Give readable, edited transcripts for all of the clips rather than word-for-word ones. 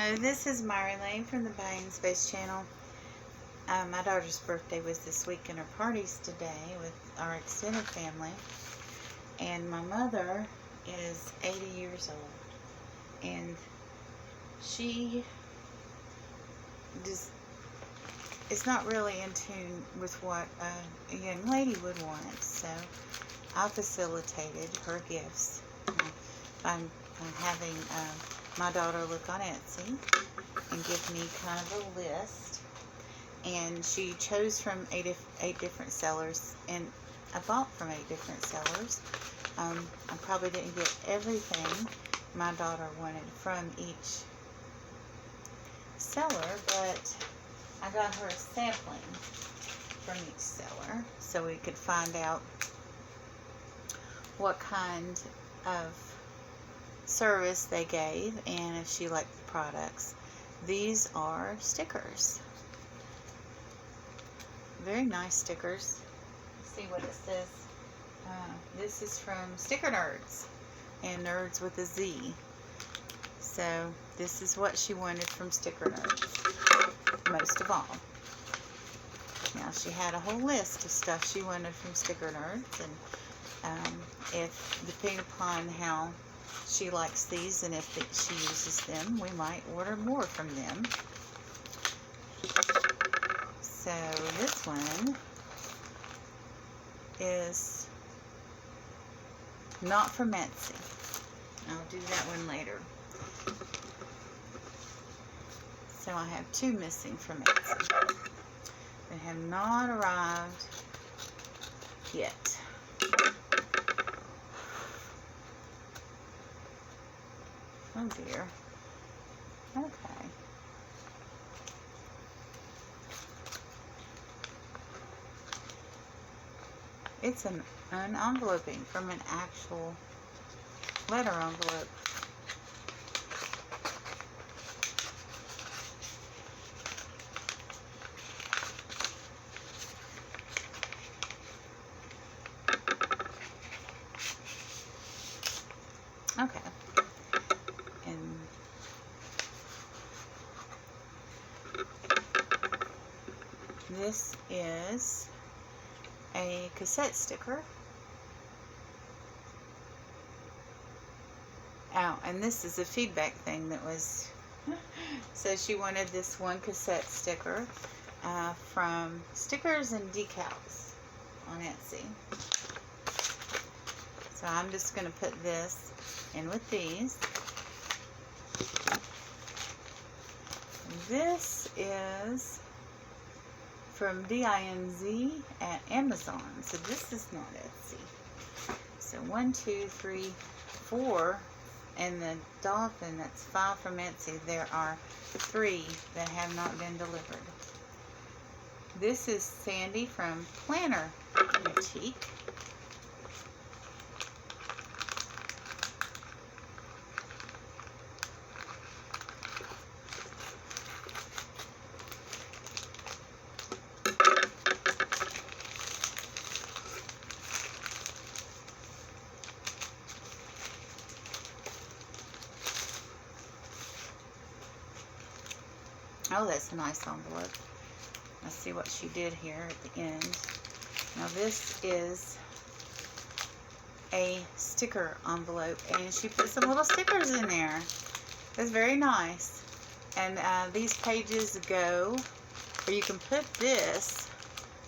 Hello, this is Myra from the Buying Space channel. My daughter's birthday was this week and her party's today with our extended family. And my mother is 80 years old. And she just is not really in tune with what a young lady would want. So I facilitated her gifts by having my daughter look on Etsy and give me kind of a list, and she chose from eight different sellers, and I bought from 8 different sellers. I probably didn't get everything my daughter wanted from each seller, but I got her a sampling from each seller so we could find out what kind of service they gave and if she liked the products. These are stickers. Very nice stickers. Let's see what it says. This is from Sticker Nerds, and Nerds with a Z. So this is what she wanted from Sticker Nerds, most of all. Now she had a whole list of stuff she wanted from Sticker Nerds, and if depending upon how she likes these and if she uses them, we might order more from them. So this one is not from Etsy. I'll do that one later. So I have 2 missing from Etsy. They have not arrived yet. Oh dear. Okay. It's an unenveloping from an actual letter envelope. Okay. And this is a cassette sticker. Oh, and this is a feedback thing that was, so she wanted this one cassette sticker from Stickers and Decals on Etsy. So I'm just going to put this in with these. This is from DINZ at Amazon. So this is not Etsy. So 1, 2, 3, 4, and the dolphin, that's 5 from Etsy. There are 3 that have not been delivered. This is Sandy from Planner Boutique. Oh, that's a nice envelope. Let's see what she did here at the end. Now this is a sticker envelope, and she put some little stickers in there. That's very nice. And these pages go, or you can put this,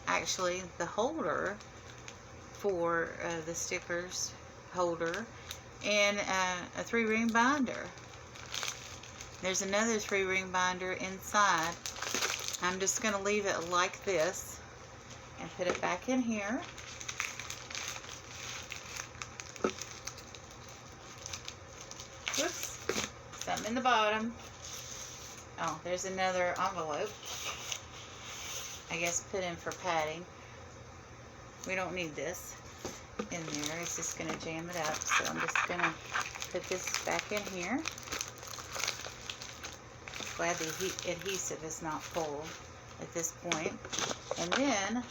actually the holder for the stickers holder, in a 3-ring binder. There's another 3-ring binder inside. I'm just going to leave it like this and put it back in here. Whoops, something in the bottom. Oh, there's another envelope. I guess put in for padding. We don't need this in there. It's just going to jam it up. So I'm just going to put this back in here. Glad the adhesive is not pulled at this point. And then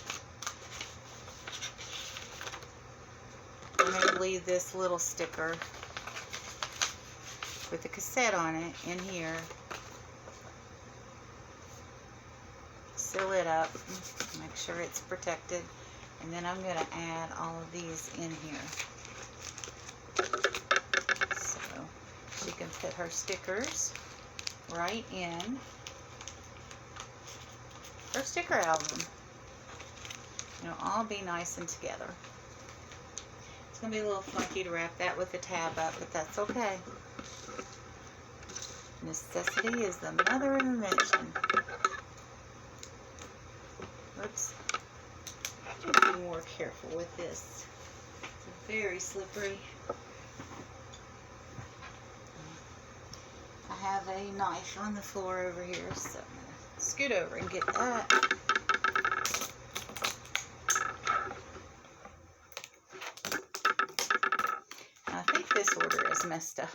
I'm going to leave this little sticker with the cassette on it in here seal it up, make sure it's protected, and then I'm going to add all of these in here. So she can put her stickers right in her sticker album. It'll all be nice and together. It's going to be a little funky to wrap that with the tab up, but that's okay. Necessity is the mother of invention. Oops. I have to be more careful with this. It's very slippery. I have a knife on the floor over here, so I'm going to scoot over and get that. I think this order is messed up.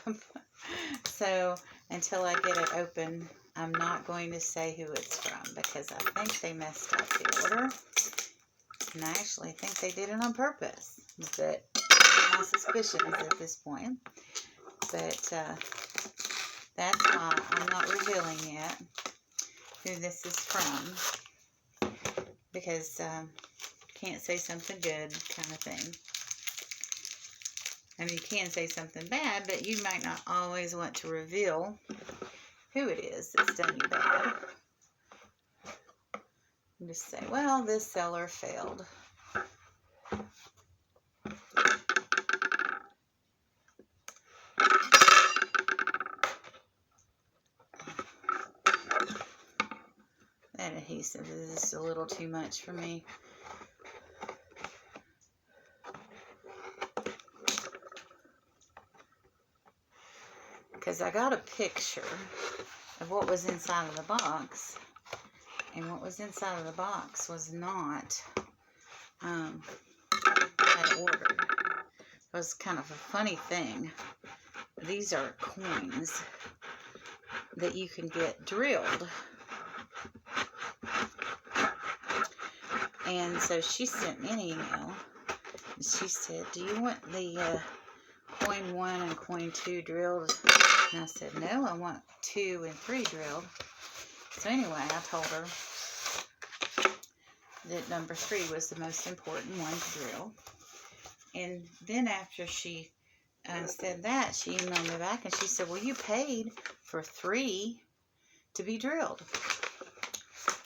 So until I get it open, I'm not going to say who it's from because I think they messed up the order. And I actually think they did it on purpose. But my suspicions at this point. But that's why I'm not revealing yet who this is from. Because can't say something good kind of thing. I mean, you can say something bad, but you might not always want to reveal who it is that's done you bad. You just say, well, this seller failed. That adhesive is just a little too much for me. Because I got a picture of what was inside of the box, and what was inside of the box was not what I ordered. It was kind of a funny thing. These are coins that you can get drilled. And so she sent me an email. She said, do you want the coin 1 and coin 2 drilled? And I said, no, I want 2 and 3 drilled. So anyway, I told her that number 3 was the most important one to drill. And then after she said that, she emailed me back and she said, well, you paid for 3 to be drilled.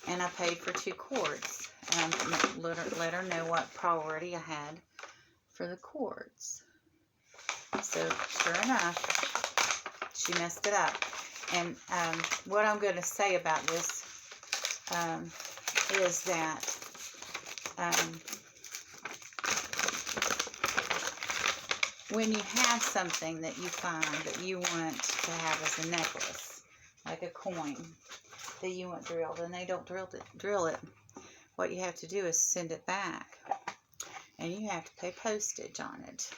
And I paid for 2 cords. And I let her know what priority I had for the cords. So sure enough, she messed it up. And what I'm going to say about this is that when you have something that you find that you want to have as a necklace, like a coin that you want drilled, and they don't drill it, what you have to do is send it back. And you have to pay postage on it.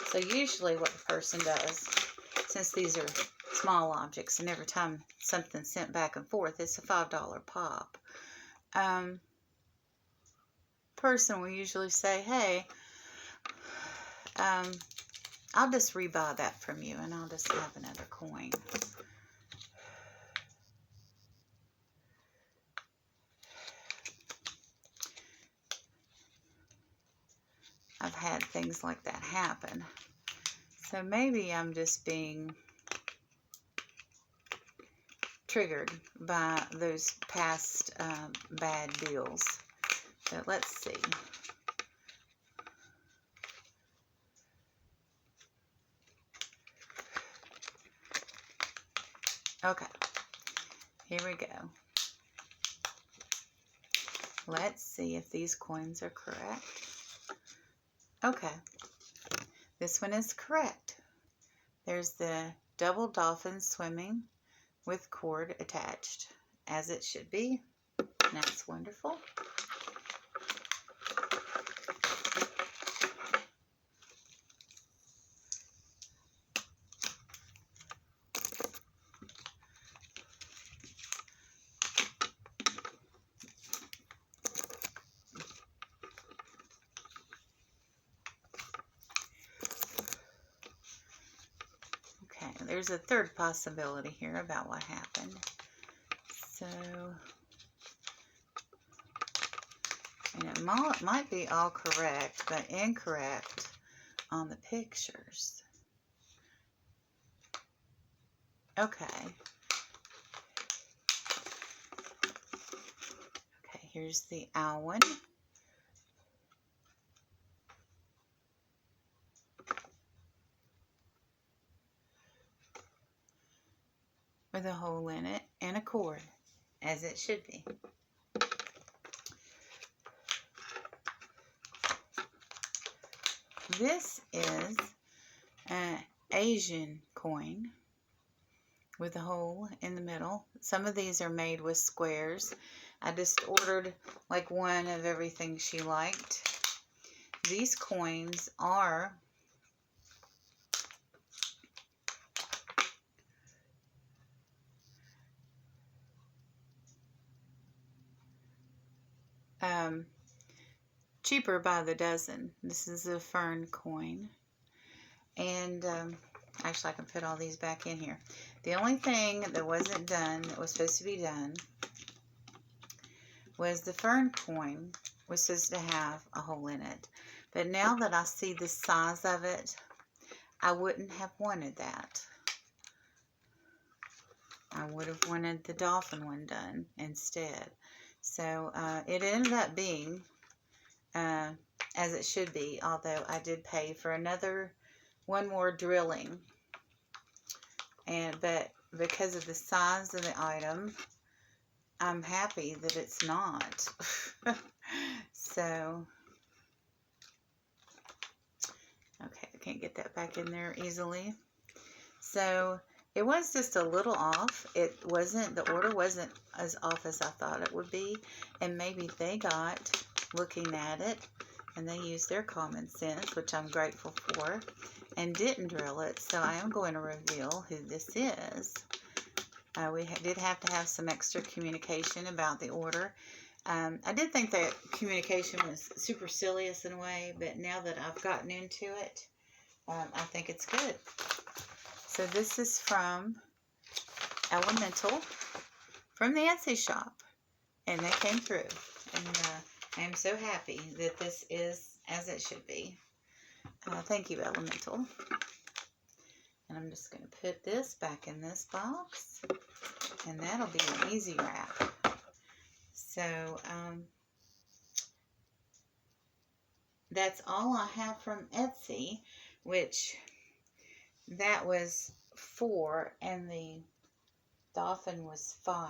So usually what the person does, since these are small objects and every time something's sent back and forth, it's a $5 pop. Person will usually say, hey, I'll just rebuy that from you and I'll just have another coin. I've had things like that happen. So maybe I'm just being triggered by those past bad deals. So let's see. Okay, here we go. Let's see if these coins are correct. Okay, this one is correct. There's the double dolphin swimming with cord attached, as it should be. That's wonderful. there's a third possibility here about what happened. So, and it might be all correct, but incorrect on the pictures. Okay. Okay, here's the owl one. With a hole in it and a cord, as it should be. This is an Asian coin with a hole in the middle. Some of these are made with squares. I just ordered like one of everything she liked. These coins are cheaper by the dozen. This is a fern coin. And actually, I can put all these back in here. The only thing that wasn't done, that was supposed to be done, was the fern coin was supposed to have a hole in it. But now that I see the size of it, I wouldn't have wanted that. I would have wanted the dolphin one done instead. So it ended up being as it should be, although I did pay for one more drilling. But because of the size of the item, I'm happy that it's not. So, okay, I can't get that back in there easily. So it was just a little off. The order wasn't as off as I thought it would be. And maybe they got looking at it and they used their common sense, which I'm grateful for, and didn't drill it. So I am going to reveal who this is. We did have to have some extra communication about the order. I did think that communication was supercilious in a way, but now that I've gotten into it, I think it's good. So this is from Elemental, from the Etsy shop, and they came through. And I am so happy that this is as it should be. Thank you, Elemental. And I'm just going to put this back in this box, and that'll be an easy wrap. So, that's all I have from Etsy, which that was 4, and the dolphin was 5.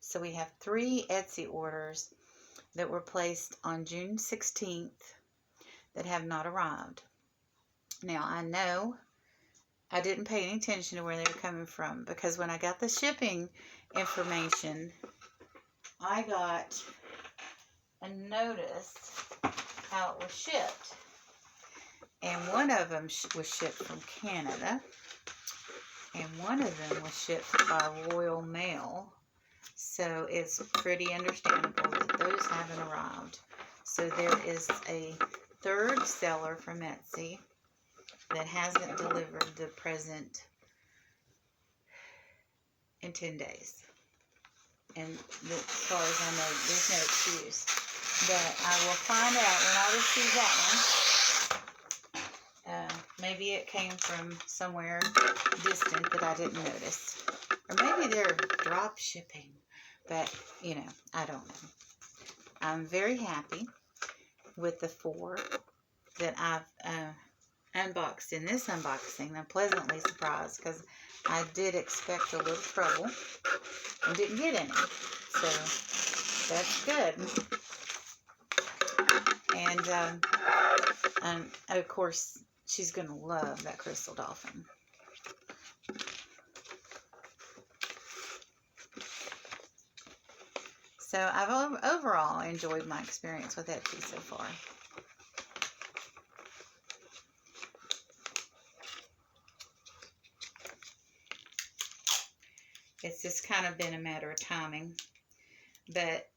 So we have 3 Etsy orders that were placed on June 16th that have not arrived. Now, I know I didn't pay any attention to where they were coming from, because when I got the shipping information, I got a notice how it was shipped. And one of them was shipped from Canada, and one of them was shipped by Royal Mail. So it's pretty understandable that those haven't arrived. So there is a 3rd seller from Etsy that hasn't delivered the present in 10 days. And as far as I know, there's no excuse. But I will find out when I receive that one. Maybe it came from somewhere distant that I didn't notice. Or maybe they're drop shipping. But, I don't know. I'm very happy with the 4 that I've unboxed in this unboxing. I'm pleasantly surprised, because I did expect a little trouble and didn't get any. So that's good. And of course, she's going to love that crystal dolphin. So I've overall enjoyed my experience with Etsy so far. It's just kind of been a matter of timing. But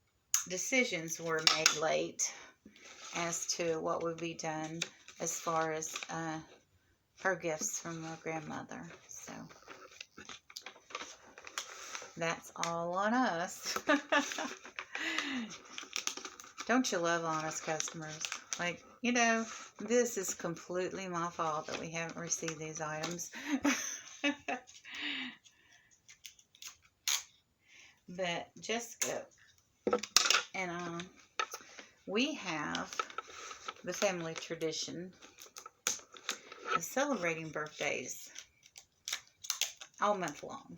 decisions were made late as to what would be done as far as her gifts from her grandmother. So that's all on us. Don't you love honest customers? Like, you know, this is completely my fault that we haven't received these items. But Jessica and we have the family tradition of celebrating birthdays all month long.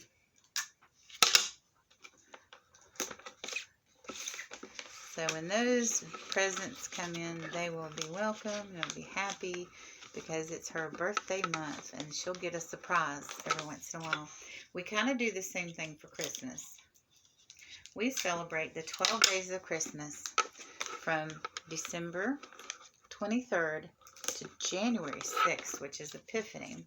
So when those presents come in, they will be welcome and be happy because it's her birthday month and she'll get a surprise every once in a while. We kind of do the same thing for Christmas. We celebrate the 12 days of Christmas from December 23rd to January 6th, which is Epiphany.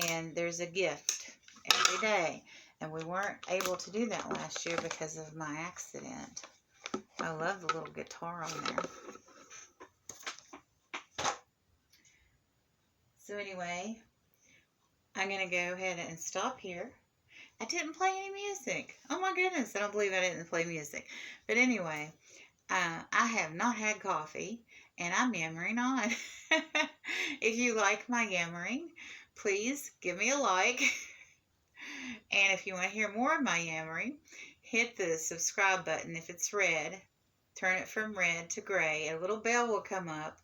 And there's a gift every day. And we weren't able to do that last year because of my accident. I love the little guitar on there. So anyway, I'm going to go ahead and stop here. I didn't play any music. Oh my goodness, I don't believe I didn't play music. But anyway, I have not had coffee, and I'm yammering on. If you like my yammering, please give me a like. And if you want to hear more of my yammering, hit the subscribe button if it's red. Turn it from red to gray. A little bell will come up,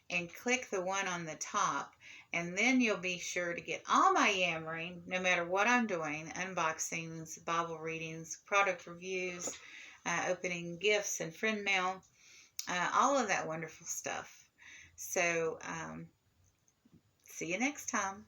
and click the one on the top. And then you'll be sure to get all my yammering, no matter what I'm doing, unboxings, Bible readings, product reviews, opening gifts and friend mail, all of that wonderful stuff. So, see you next time.